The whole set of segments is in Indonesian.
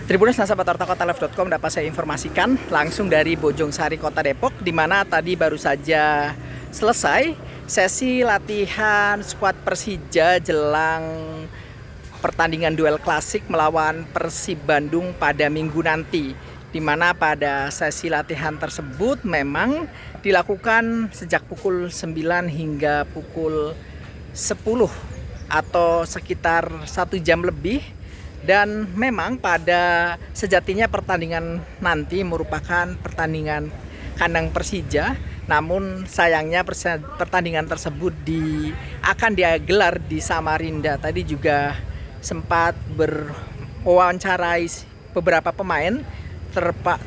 Tribuners nasabah Live.com dapat saya informasikan langsung dari Bojongsari, Kota Depok, di mana tadi baru saja selesai sesi latihan skuad Persija jelang pertandingan duel klasik melawan Persib Bandung pada minggu nanti. Di mana pada sesi latihan tersebut memang dilakukan sejak pukul 9 hingga pukul 10 atau sekitar 1 jam lebih. Dan memang pada sejatinya pertandingan nanti merupakan pertandingan kandang Persija. Namun sayangnya pertandingan tersebut akan digelar di Samarinda. Tadi juga sempat berwawancarai beberapa pemain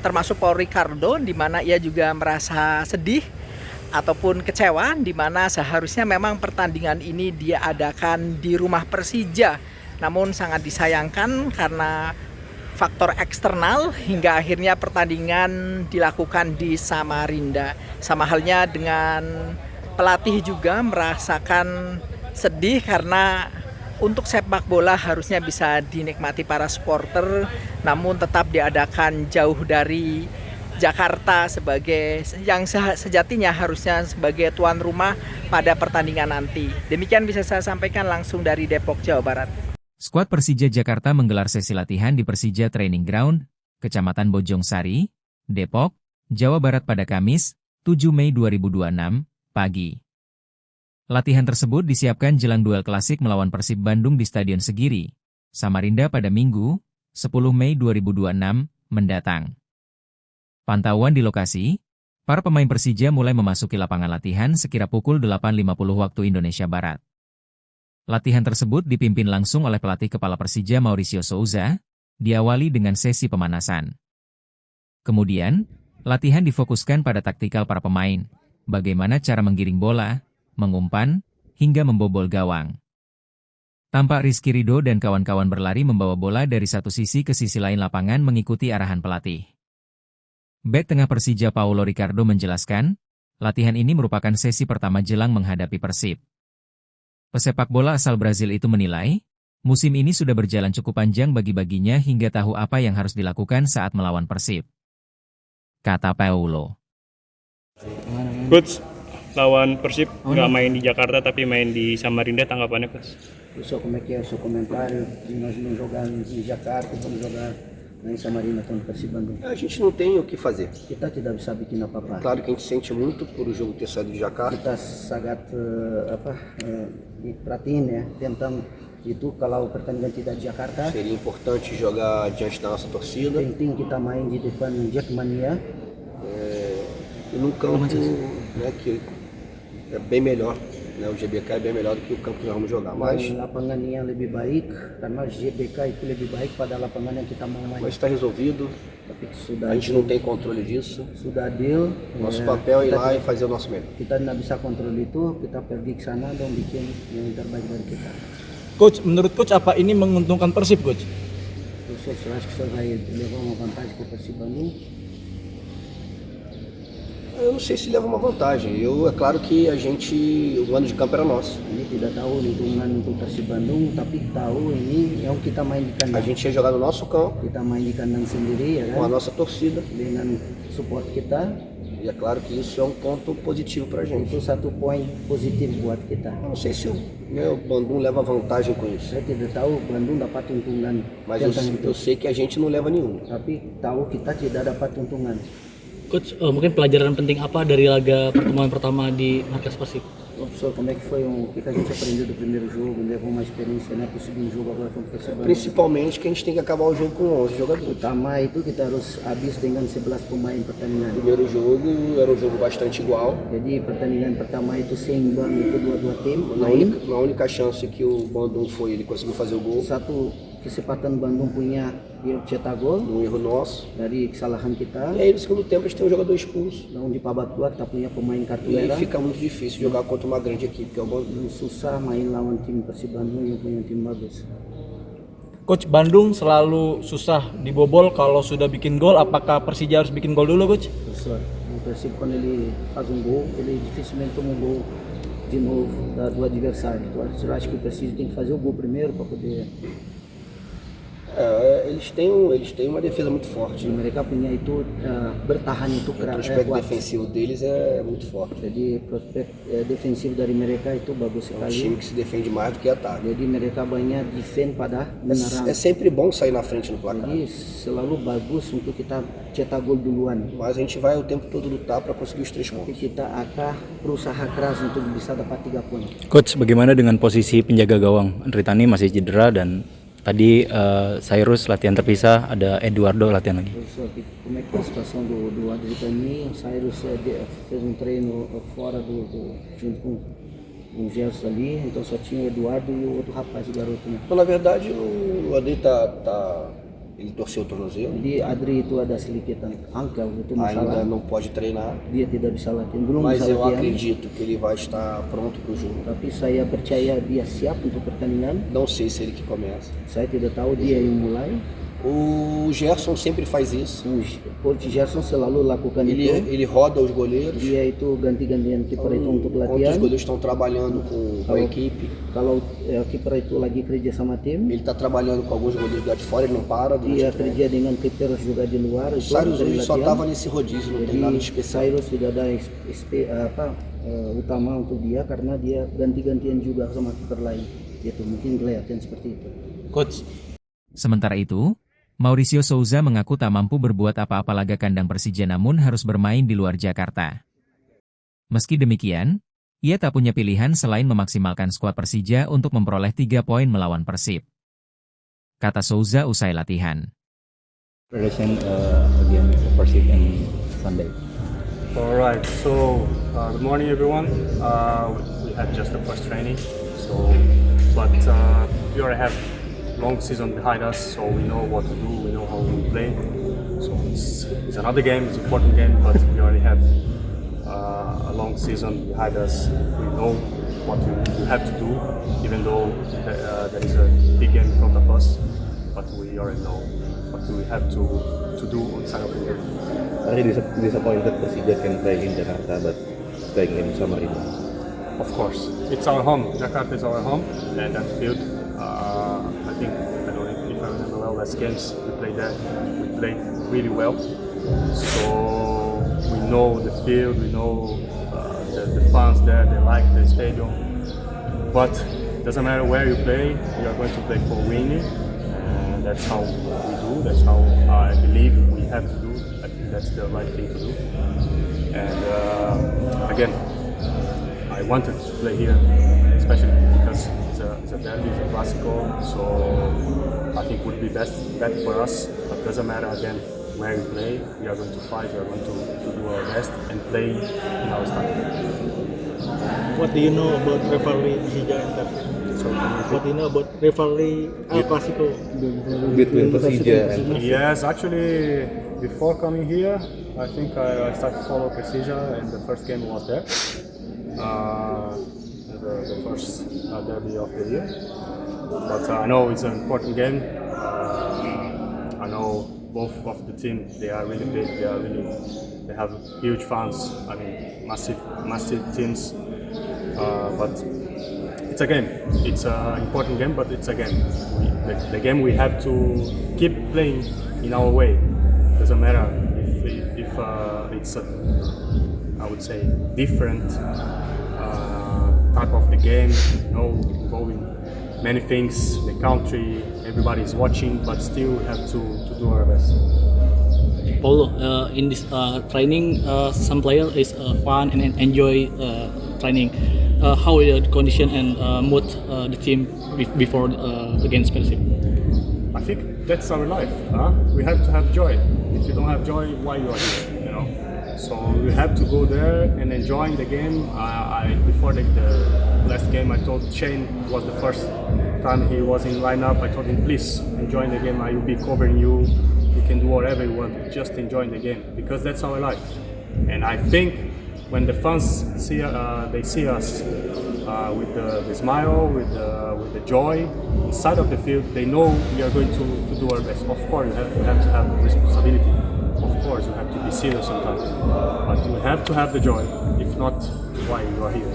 termasuk Paul Ricardo, di mana ia juga merasa sedih ataupun kecewa, di mana seharusnya memang pertandingan ini diadakan di rumah Persija. Namun sangat disayangkan karena faktor eksternal hingga akhirnya pertandingan dilakukan di Samarinda. Sama halnya dengan pelatih juga merasakan sedih karena untuk sepak bola harusnya bisa dinikmati para supporter, namun tetap diadakan jauh dari Jakarta sebagai yang sejatinya harusnya sebagai tuan rumah pada pertandingan nanti. Demikian bisa saya sampaikan langsung dari Depok, Jawa Barat. Skuad Persija Jakarta menggelar sesi latihan di Persija Training Ground, Kecamatan Bojongsari, Depok, Jawa Barat pada Kamis, 7 Mei 2026, pagi. Latihan tersebut disiapkan jelang duel klasik melawan Persib Bandung di Stadion Segiri, Samarinda pada Minggu, 10 Mei 2026, mendatang. Pantauan di lokasi, para pemain Persija mulai memasuki lapangan latihan sekira pukul 8.50 waktu Indonesia Barat. Latihan tersebut dipimpin langsung oleh pelatih kepala Persija Mauricio Souza, diawali dengan sesi pemanasan. Kemudian, latihan difokuskan pada taktikal para pemain, bagaimana cara menggiring bola, mengumpan, hingga membobol gawang. Tampak Rizky Ridho dan kawan-kawan berlari membawa bola dari satu sisi ke sisi lain lapangan mengikuti arahan pelatih. Bek tengah Persija Paulo Ricardo menjelaskan, latihan ini merupakan sesi pertama jelang menghadapi Persib. Pesepak bola asal Brazil itu menilai, musim ini sudah berjalan cukup panjang bagi-baginya hingga tahu apa yang harus dilakukan saat melawan Persib. Kata Paulo. Coach, lawan Persib nggak main di Jakarta tapi main di Samarinda, tanggapannya Coach? Eu como é que é o seu comentário de nós não jogarmos em Jakarta, vamos jogar em Samarinda contra o Persib Bandung. A gente não tem o que fazer. Kita tidak bisa bikin apa-apa. Claro que a gente sente muito por o jogo ter saído de Jakarta. Kita sangat diperhatiin ya tentang itu kalau pertandingan tidak di Jakarta. Seria importante jogar diante da nossa torcida. Penting kita main di depan Jackmania. E num campo, né, que é bem melhor. Né, o GBK é bem melhor do que o campo que nós vamos jogar. Mas lapangan yang lebih baik karena GBK itu lebih baik pada lapangan yang kita mau main. está resolvido. Tapi sudah A gente não tem controle disso. Sudah deal. Nosso papel é ir lá e fazer o nosso melhor. Kita tidak bisa kontrol itu, kita pergi ke sana dan bikin yang terbaik dari kita. Coach, menurut Coach apa ini menguntungkan Persib, Coach? Eu acho que você vai levar uma vantagem para o Persib Bandung. Eu não sei se leva uma vantagem. É claro que o mando de campo era nosso. Ini tidak tahu lingkungan untuk Persib Bandung, tapi tahu ini yang kita main di A kandang. gente ia jogar no nosso campo, Kita main di kandang sendiri ya com a kan, nossa torcida. dengan support kita. E é claro que isso é um ponto positivo pra gente. Itu satu poin positif buat kita. Eu não sei se o Bandung leva vantagem com isso. Saya tidak tahu Bandung dapat untungan Mas tentang itu, eu sei que a gente não leva nenhum. tapi tahu kita tidak dapat untungan. Coach, mungkin pelajaran penting apa dari laga pertemuan pertama di markas Persib? Professor, como é que foi o que a gente aprendeu do primeiro jogo, levou uma experiência, né, para o segundo jogo agora contra o Persib Bandung? Principalmente que a gente tem que acabar o jogo com 11 jogadores. Utama itu kita harus habis dengan 11 pemain O pertandingan. primeiro jogo era um jogo bastante igual. Jadi pertandingan pertama itu seimbang, itu dua-dua tim Na única chance que o Bandung foi, ele conseguiu fazer o gol. Satu kesempatan Bandung punya dia cetak gol Um erro nosso. dari kesalahan kita. E aí no segundo tempo a gente tem um jogador expulso. Namun di babak kedua kita punya pemain kartu E aí merah. fica muito difícil jogar contra uma grande equipe que é o Bandung. Susah main lawan tim Persib Bandung yang punya tim bagus. Coach, Bandung selalu susah dibobol kalau sudah bikin gol. Apakah Persija harus bikin gol dulu, Coach? Professor, o Persib quando ele faz um gol, ele dificilmente toma um gol de novo do adversário. Então eu acho que o Persib tem que fazer o gol primeiro para poder Eles têm uma defesa muito forte. Jadi mereka punya itu bertahan itu O prospecto kuat. defensivo deles é muito forte. Jadi prospek defensif dari mereka itu bagus É um sekali. time que se defende mais do que ataca. Jadi mereka banyak defend pada menyerang. É sempre bom sair na frente no placar. Jadi selalu bagus untuk kita cetak gol duluan. Mas a gente vai o tempo todo lutar para conseguir os 3 Tapi pontos. kita akan berusaha keras untuk bisa dapat 3 poin. Coach, bagaimana dengan posisi penjaga gawang? Andritani masih cedera dan tadi Cyrus latihan terpisah, ada Eduardo latihan lagi. Como é que é a situação do Adritani? O Cyrus fez treino fora junto com o Gerson ali, então só tinha o Eduardo e o outro rapaz, o garoto, né? Então, na verdade, o Adri ele torceu o tornozelo, Jadi Adri itu ada sedikit angkel itu ainda masalah, não pode treinar, dia tidak bisa latihan, belum mas bisa eu latihan. acredito que ele vai estar pronto para o jogo. Tapi saya percaya dia siap untuk pertandingan. Não sei se ele que começa. Saya tidak tahu dia yang mulai. O Gerson sempre faz isso. O coach Gerson selalu lakukan itu. Ele roda os goleiros. Dia itu ganti-gantian kiper itu untuk Enquanto os latihan. goleiros estão trabalhando com a equipe, Kalau kiper itu lagi kerja sama tim, ele está trabalhando com alguns goleiros lá de fora, ele não para. dia kerja dengan kiper juga di luar. O Itu Cyrus dari hoje só latihan. estava nesse rodízio, não tem nada de Jadi especial. Cyrus tidak ada utama untuk dia karena dia ganti-gantian juga sama kiper lain. Itu mungkin kelihatan seperti itu. Coach, Sementara itu, Mauricio Souza mengaku tak mampu berbuat apa-apa laga kandang Persija namun harus bermain di luar Jakarta. Meski demikian, ia tak punya pilihan selain memaksimalkan skuad Persija untuk memperoleh 3 poin melawan Persib. Kata Souza usai latihan. Preparation against Persib and Sunday. All right. So good morning, everyone. We had just the first training, but we already have long season behind us, so we know what to do. We know how we play. So it's another game. It's an important game, but we already have a long season behind us. We know what we have to do, even though there is a big game in front of us. But we already know what we have to do inside of the game. Are you disappointed Persija can play in Jakarta but playing in Samarinda? Of course, it's our home. Jakarta is our home, and that field. I think I don't know if I remember well. Last games we played there. We played really well. So we know the field. We know the fans there. They like the stadium. But it doesn't matter where you play. You are going to play for winning, and that's how we do. That's how I believe we have to do. I think that's the right thing to do. And again, I wanted to play here, especially because it's a derby, it's a classical. So I think it would be better for us. But it doesn't matter again where we play. We are going to fight. We are going to do our best and play in our style. what do you know about rivalry Persija and Persib? What do you know about rivalry El Clasico? Between Persija and Yes, actually, before coming here, I think I started to follow Persija, and the first game was there. The first derby of the year. But I know it's an important game. I know both of the teams, they are really big. They have huge fans. I mean, massive teams. But it's a game. It's an important game, but it's a game. The game we have to keep playing in our way. Doesn't matter if it's a, I would say, different type of the game, involving many things, the country, everybody is watching, but still we have to do our best. Paulo, in this training, some players is fun and enjoy training. How is the condition and mood the team before against Persib? I think that's our life. We have to have joy. If you don't have joy, why you are here? So we have to go there and enjoy the game. Before the last game, I told Shane, it was the first time he was in lineup. I told him, please enjoy the game. I will be covering you. You can do whatever you want. Just enjoy the game because that's our life. And I think when the fans see us with the smile, with the joy inside of the field, they know we are going to do our best. Of course, you have to have responsibility. Of course, you have to be serious sometimes, but you have to have the joy. If not, why you are here?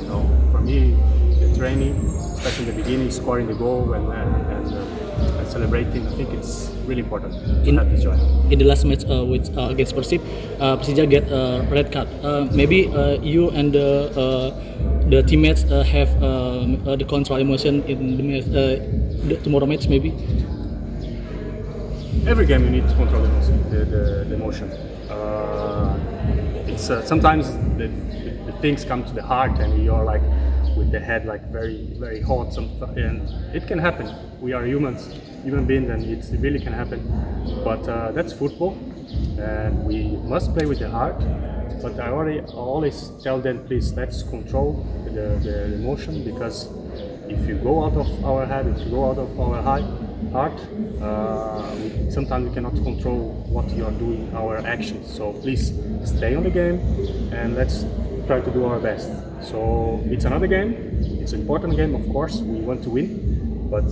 For me, the training, especially in the beginning, scoring the goal, and celebrating. I think it's really important to In- have this joy. In the last match against Persib, Persija get a red card. Maybe you and the teammates have the control emotion in the match, the tomorrow match maybe. Every game you need to control the emotion. It's sometimes the things come to the heart and you're like with the head like very hot, and it can happen. We are human beings, and it really can happen. But that's football, and we must play with the heart. But I always tell them, please, let's control the emotion, because if you go out of our head, if you go out of our heart, sometimes we cannot control what you are doing, our actions. So please stay on the game and let's try to do our best. So it's another game, it's an important game, of course, we want to win, but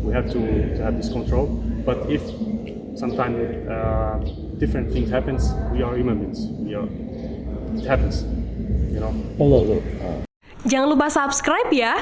we have to have this control. But if sometimes different things happens, we are human beings, it happens, you know. Jangan lupa subscribe ya.